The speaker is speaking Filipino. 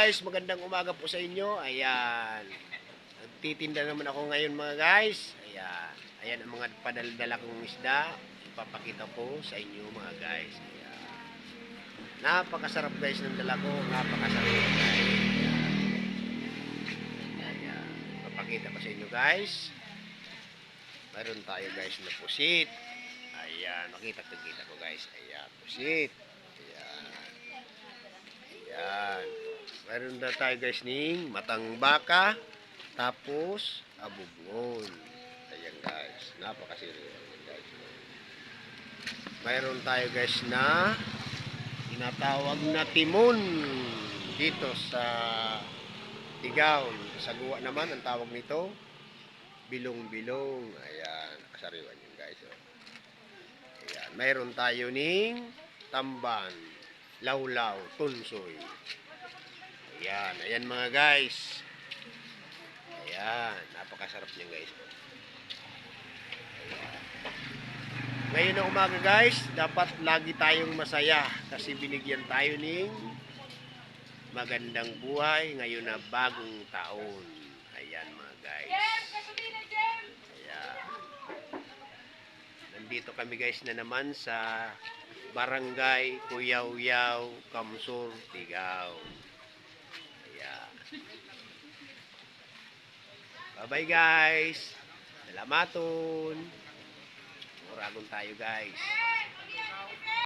guys, magandang umaga po sa inyo. Ayan. Nagtitinda naman ako ngayon mga guys. Ayan. Ayan ang mga padaldala kong isda. Ipapakita ko sa inyo mga guys. Ayan. Napakasarap guys ng dala ko. Napakasarap guys. Ayan. Ipapakita ko sa inyo guys. Meron tayo guys na pusit. Ayan. Makita ko guys. Ayan. Pusit. Ayan. Ayan. Meron na tayo guys ning matang baka, tapos abubon. Ayan guys, napakasiri guys. Meron tayo guys na tinatawag na timon dito sa Tigaw. Sa Guwa naman ang tawag nito bilong-bilong. Ayan, kasariwan yun guys. Ayan, meron tayo ning tamban, lawlaw, tunsoy. Ayan, ayan mga guys. Ayan, napakasarap niyan guys. Ayan. Ngayon na umaga guys, dapat lagi tayong masaya kasi binigyan tayo ng magandang buhay ngayon na bagong taon. Ayan mga guys. Ayan. Nandito kami guys na naman sa Barangay Kuyaw-Yaw, Kamsur, Tigaw. Bye-bye guys. Salamaton. Muragon tayo guys.